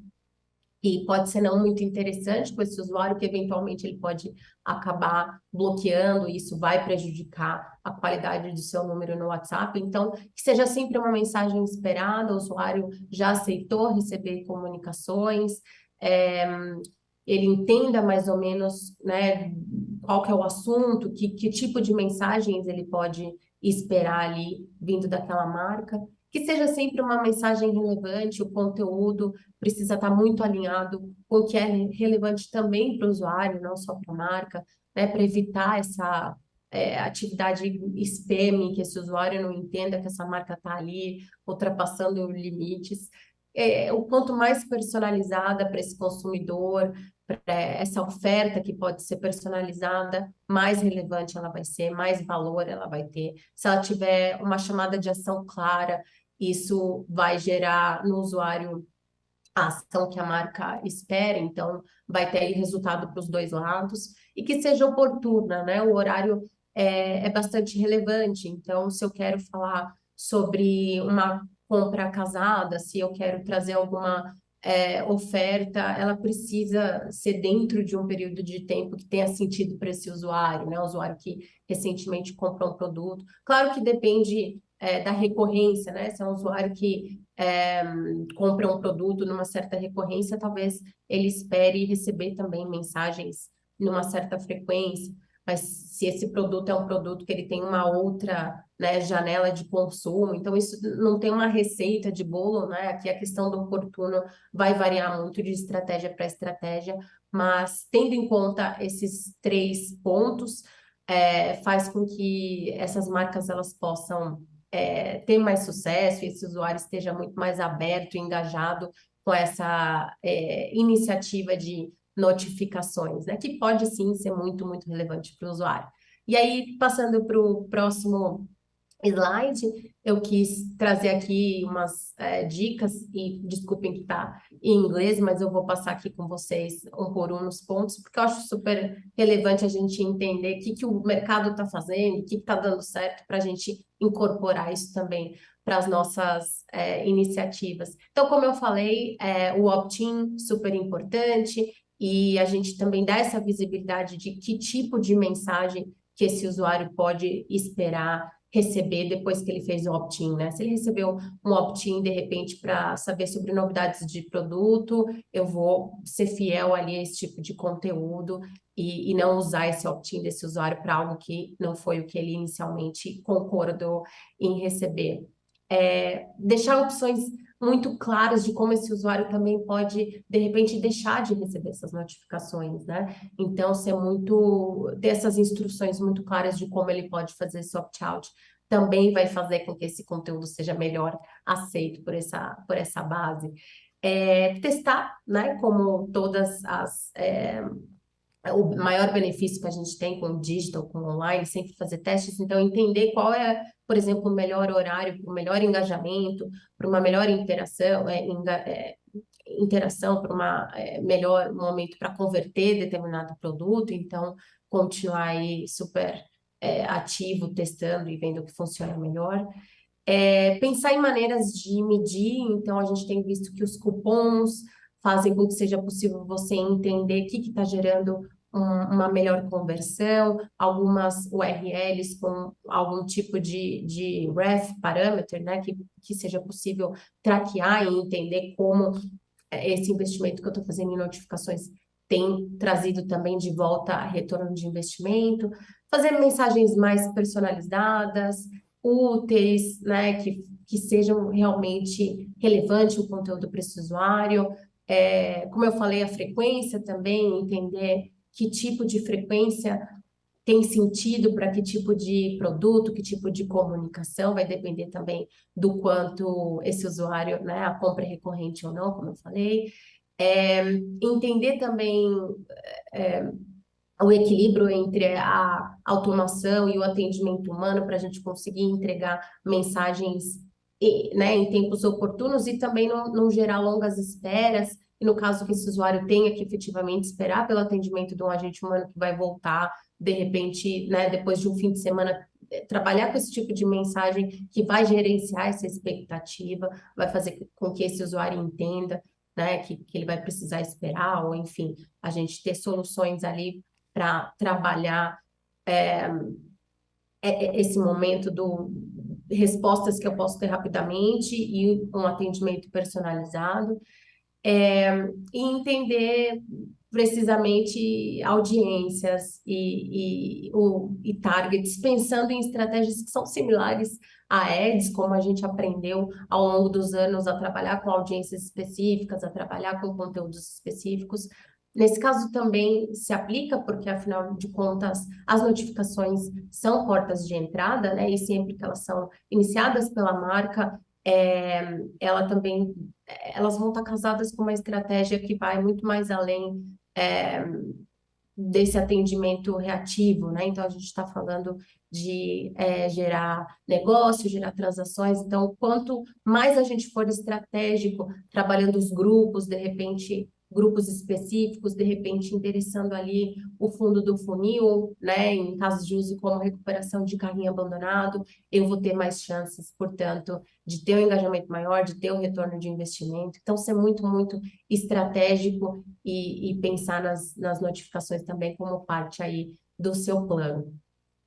que pode ser não muito interessante com esse usuário, que eventualmente ele pode acabar bloqueando, e isso vai prejudicar a qualidade do seu número no WhatsApp. Então, que seja sempre uma mensagem esperada, o usuário já aceitou receber comunicações, é, ele entenda mais ou menos, né, qual que é o assunto, que tipo de mensagens ele pode esperar ali vindo daquela marca, que seja sempre uma mensagem relevante, o conteúdo precisa estar muito alinhado com o que é relevante também para o usuário, não só para a marca, né, para evitar essa atividade spam, que esse usuário não entenda que essa marca está ali ultrapassando limites. O quanto mais personalizada para esse consumidor, para essa oferta que pode ser personalizada, mais relevante ela vai ser, mais valor ela vai ter. Se ela tiver uma chamada de ação clara, isso vai gerar no usuário a ação que a marca espera, então vai ter aí resultado para os dois lados, e que seja oportuna, né? O horário é bastante relevante, então se eu quero falar sobre uma compra casada, se eu quero trazer alguma oferta, ela precisa ser dentro de um período de tempo que tenha sentido para esse usuário, né? O usuário que recentemente comprou um produto. Claro que depende da recorrência, né? Se é um usuário que compra um produto numa certa recorrência, talvez ele espere receber também mensagens numa certa frequência, mas se esse produto é um produto que ele tem uma outra, né, janela de consumo, então isso não tem uma receita de bolo, né? Aqui a questão do oportuno vai variar muito de estratégia para estratégia, mas tendo em conta esses três pontos, faz com que essas marcas elas possam ter mais sucesso e esse usuário esteja muito mais aberto e engajado com essa iniciativa de notificações, né? Que pode sim ser muito, muito relevante para o usuário. E aí, passando para o próximo slide, eu quis trazer aqui umas dicas, e desculpem que está em inglês, mas eu vou passar aqui com vocês um por um nos pontos, porque eu acho super relevante a gente entender o que, que o mercado está fazendo, o que está dando certo, para a gente incorporar isso também para as nossas iniciativas. Então, como eu falei, o opt-in super importante, e a gente também dá essa visibilidade de que tipo de mensagem que esse usuário pode esperar receber depois que ele fez o opt-in, né? Se ele recebeu um opt-in, de repente, para saber sobre novidades de produto, eu vou ser fiel ali a esse tipo de conteúdo e não usar esse opt-in desse usuário para algo que não foi o que ele inicialmente concordou em receber. Deixar opções muito claras de como esse usuário também pode, de repente, deixar de receber essas notificações, né? Então, ter essas instruções muito claras de como ele pode fazer esse opt-out também vai fazer com que esse conteúdo seja melhor aceito por essa base. Testar, né? Como todas as o maior benefício que a gente tem com o digital, com o online, sempre fazer testes, então entender qual é, por exemplo, o melhor horário, o melhor engajamento, para uma melhor interação, para uma melhor momento para converter determinado produto, então continuar aí super ativo, testando e vendo o que funciona melhor. Pensar em maneiras de medir, então a gente tem visto que os cupons fazem com que seja possível você entender o que está gerando uma melhor conversão, algumas URLs com algum tipo de ref, parameter, né, que seja possível traquear e entender como esse investimento que eu estou fazendo em notificações tem trazido também de volta retorno de investimento, fazer mensagens mais personalizadas, úteis, né, que sejam realmente relevantes o conteúdo para esse usuário. Como eu falei, a frequência também, entender que tipo de frequência tem sentido para que tipo de produto, que tipo de comunicação, vai depender também do quanto esse usuário, né, a compra é recorrente ou não, como eu falei. Entender também o equilíbrio entre a automação e o atendimento humano para a gente conseguir entregar mensagens, né, em tempos oportunos e também não gerar longas esperas. E no caso que esse usuário tenha que efetivamente esperar pelo atendimento de um agente humano que vai voltar, de repente, né, depois de um fim de semana, trabalhar com esse tipo de mensagem que vai gerenciar essa expectativa, vai fazer com que esse usuário entenda, né, que ele vai precisar esperar, ou enfim, a gente ter soluções ali para trabalhar esse momento do respostas que eu posso ter rapidamente e um atendimento personalizado, e entender precisamente audiências e targets, pensando em estratégias que são similares a ads, como a gente aprendeu ao longo dos anos a trabalhar com audiências específicas, a trabalhar com conteúdos específicos. Nesse caso também se aplica, porque afinal de contas as notificações são portas de entrada, né? E sempre que elas são iniciadas pela marca, ela também, elas vão estar casadas com uma estratégia que vai muito mais além desse atendimento reativo, né? Então a gente está falando de gerar negócio, gerar transações. Então, quanto mais a gente for estratégico, trabalhando os grupos, de repente grupos específicos, de repente interessando ali o fundo do funil, né? Em casos de uso como recuperação de carrinho abandonado, eu vou ter mais chances, portanto, de ter um engajamento maior, de ter um retorno de investimento. Então, ser muito, muito estratégico e pensar nas notificações também como parte aí do seu plano.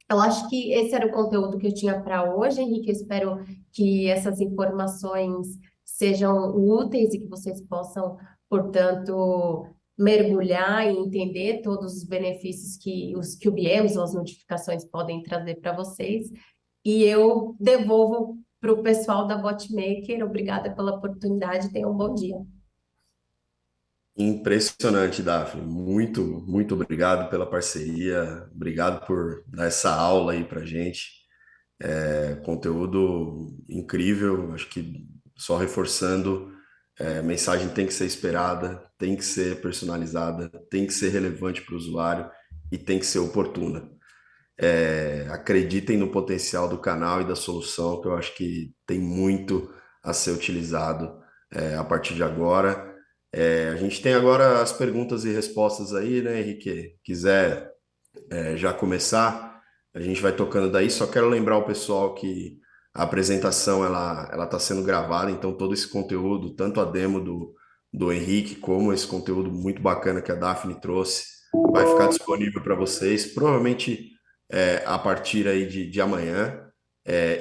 Eu acho que esse era o conteúdo que eu tinha para hoje, Henrique. Eu espero que essas informações sejam úteis e que vocês possam, portanto, mergulhar e entender todos os benefícios que os QBMs ou as notificações podem trazer para vocês. E eu devolvo para o pessoal da Botmaker. Obrigada pela oportunidade. Tenham um bom dia. Impressionante, Daphne. Muito, muito obrigado pela parceria. Obrigado por dar essa aula aí para gente. Conteúdo incrível. Acho que só reforçando, a mensagem tem que ser esperada, tem que ser personalizada, tem que ser relevante para o usuário e tem que ser oportuna. Acreditem no potencial do canal e da solução, que eu acho que tem muito a ser utilizado a partir de agora. A gente tem agora as perguntas e respostas aí, né, Henrique? Quiser já começar, a gente vai tocando daí. Só quero lembrar o pessoal que a apresentação ela está sendo gravada, então todo esse conteúdo, tanto a demo do Henrique, como esse conteúdo muito bacana que a Daphne trouxe, vai ficar disponível para vocês, provavelmente a partir aí de amanhã.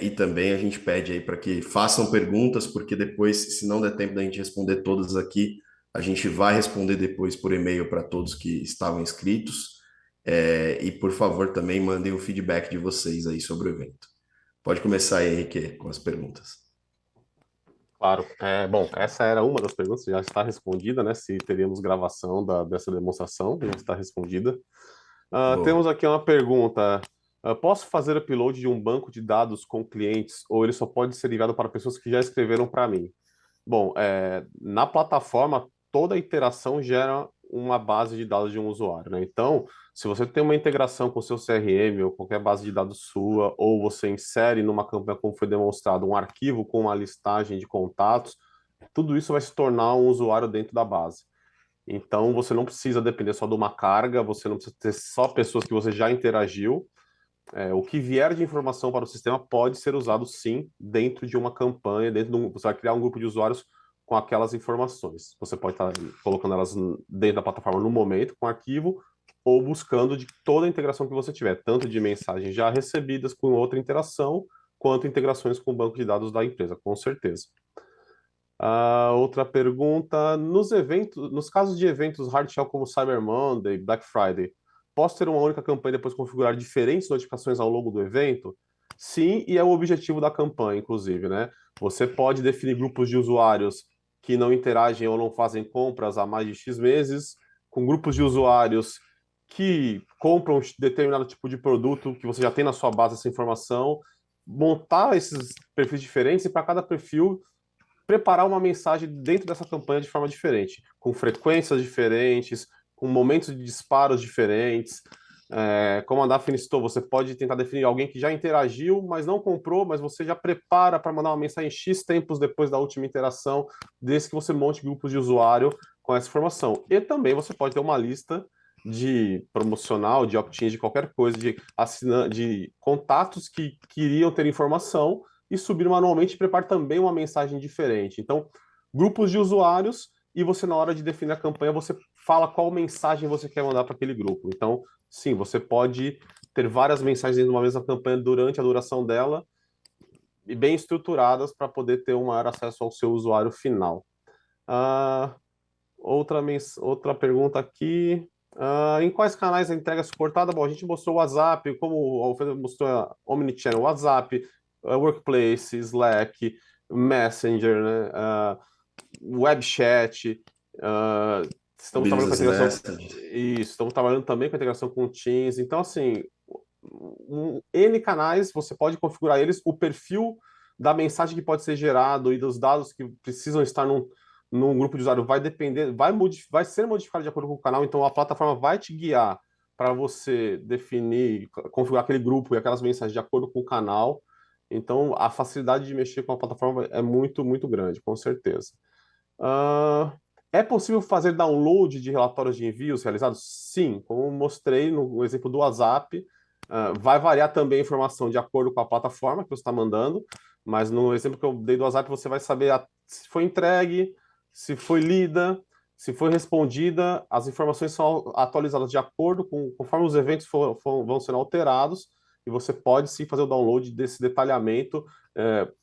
E também a gente pede aí para que façam perguntas, porque depois, se não der tempo da gente responder todas aqui, a gente vai responder depois por e-mail para todos que estavam inscritos. E por favor também mandem o feedback de vocês aí sobre o evento. Pode começar aí, Henrique, com as perguntas. Claro. Bom, essa era uma das perguntas, já está respondida, né? Se teríamos gravação dessa demonstração, já está respondida. Temos Boa. aqui uma pergunta. Posso fazer upload de um banco de dados com clientes ou ele só pode ser enviado para pessoas que já escreveram para mim? Bom, na plataforma, toda interação gera uma base de dados de um usuário, né? Então, se você tem uma integração com o seu CRM ou qualquer base de dados sua, ou você insere numa campanha, como foi demonstrado, um arquivo com uma listagem de contatos, tudo isso vai se tornar um usuário dentro da base. Então, você não precisa depender só de uma carga, você não precisa ter só pessoas que você já interagiu. O que vier de informação para o sistema pode ser usado sim dentro de uma campanha, você vai criar um grupo de usuários com aquelas informações. Você pode estar colocando elas dentro da plataforma no momento, com arquivo, ou buscando de toda a integração que você tiver, tanto de mensagens já recebidas com outra interação, quanto integrações com o banco de dados da empresa, com certeza. Outra pergunta, nos casos de eventos hard shell como Cyber Monday, Black Friday, posso ter uma única campanha e depois configurar diferentes notificações ao longo do evento? Sim, e é o objetivo da campanha, inclusive, né? Você pode definir grupos de usuários que não interagem ou não fazem compras há mais de X meses, com grupos de usuários que compram um determinado tipo de produto que você já tem na sua base essa informação, montar esses perfis diferentes e para cada perfil preparar uma mensagem dentro dessa campanha de forma diferente, com frequências diferentes, com momentos de disparos diferentes. Como a Daphne citou, você pode tentar definir alguém que já interagiu, mas não comprou, mas você já prepara para mandar uma mensagem X tempos depois da última interação, desde que você monte grupos de usuário com essa informação. E também você pode ter uma lista de promocional, de opt-in, de qualquer coisa, de contatos que queriam ter informação e subir manualmente prepara também uma mensagem diferente. Então, grupos de usuários e você, na hora de definir a campanha, você fala qual mensagem você quer mandar para aquele grupo. Então, sim, você pode ter várias mensagens dentro de uma mesma campanha durante a duração dela e bem estruturadas para poder ter um maior acesso ao seu usuário final. Outra pergunta aqui. Em quais canais a entrega é suportada? Bom, a gente mostrou o WhatsApp, como o Alfredo mostrou a Omnichannel, WhatsApp, Workplace, Slack, Messenger, né? WebChat. Estamos trabalhando com a Business integração. Message. Isso, estamos trabalhando também com a integração com o Teams. Então, assim, N canais, você pode configurar eles, o perfil da mensagem que pode ser gerado e dos dados que precisam estar num grupo de usuário vai depender, vai ser modificado de acordo com o canal, então a plataforma vai te guiar para você definir, configurar aquele grupo e aquelas mensagens de acordo com o canal. Então, a facilidade de mexer com a plataforma é muito, muito grande, com certeza. É possível fazer download de relatórios de envios realizados? Sim, como mostrei no exemplo do WhatsApp. Vai variar também a informação de acordo com a plataforma que você está mandando, mas no exemplo que eu dei do WhatsApp, você vai saber se foi entregue, se foi lida, se foi respondida. As informações são atualizadas de acordo conforme os eventos vão sendo alterados, e você pode sim fazer o download desse detalhamento,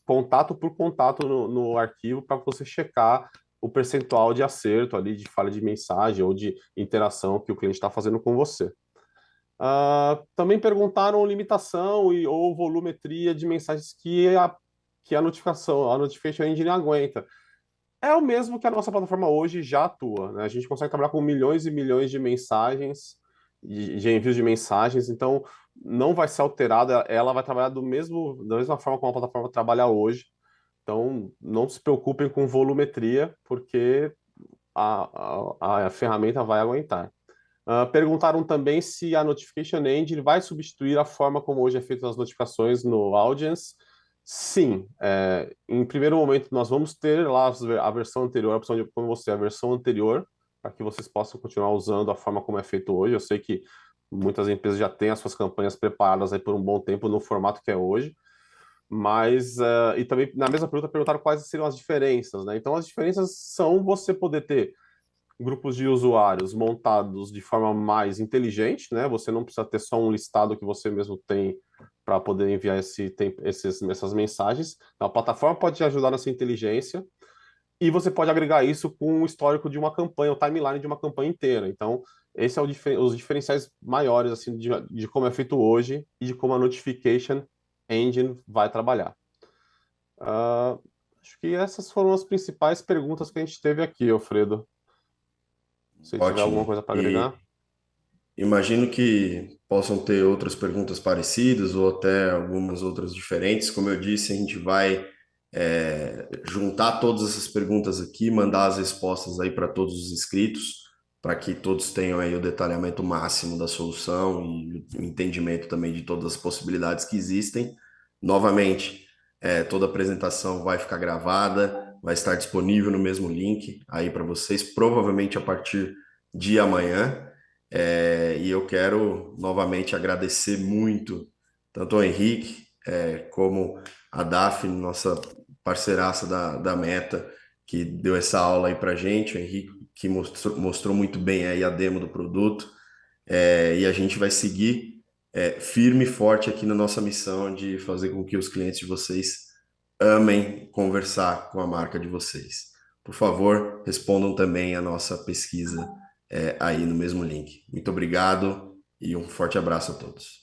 contato por contato no arquivo, para você checar o percentual de acerto ali, de falha de mensagem ou de interação que o cliente está fazendo com você. Também perguntaram limitação ou volumetria de mensagens que a Notification Engine aguenta. É o mesmo que a nossa plataforma hoje já atua, né? A gente consegue trabalhar com milhões e milhões de mensagens, de envios de mensagens, então não vai ser alterada, ela vai trabalhar da mesma forma como a plataforma trabalha hoje. Então, não se preocupem com volumetria, porque a ferramenta vai aguentar. Perguntaram também se a Notification Engine vai substituir a forma como hoje é feita as notificações no Audience. Sim, em primeiro momento nós vamos ter lá a versão anterior, a opção de como você a versão anterior, para que vocês possam continuar usando a forma como é feito hoje. Eu sei que muitas empresas já têm as suas campanhas preparadas aí por um bom tempo no formato que é hoje, mas e também na mesma pergunta perguntaram quais seriam as diferenças, né? Então as diferenças são você poder ter grupos de usuários montados de forma mais inteligente, né? Você não precisa ter só um listado que você mesmo tem para poder enviar essas mensagens. Então, a plataforma pode te ajudar nessa inteligência e você pode agregar isso com o histórico de uma campanha, o timeline de uma campanha inteira. Então, esse é os diferenciais maiores assim de como é feito hoje e de como a Notification Engine vai trabalhar. Acho que essas foram as principais perguntas que a gente teve aqui, Alfredo. Se tiver alguma Ótimo. coisa para E agregar. imagino que possam ter outras perguntas parecidas ou até algumas outras diferentes. Como eu disse, a gente vai juntar todas essas perguntas aqui, mandar as respostas aí para todos os inscritos, para que todos tenham aí o detalhamento máximo da solução e o entendimento também de todas as possibilidades que existem. Novamente, toda a apresentação vai ficar gravada, vai estar disponível no mesmo link aí para vocês, provavelmente a partir de amanhã. E eu quero novamente agradecer muito tanto ao Henrique como a Daphne, nossa parceiraça da Meta, que deu essa aula aí para gente. O Henrique que mostrou muito bem aí a demo do produto. E a gente vai seguir firme e forte aqui na nossa missão de fazer com que os clientes de vocês amem conversar com a marca de vocês. Por favor, respondam também a nossa pesquisa aí no mesmo link. Muito obrigado e um forte abraço a todos.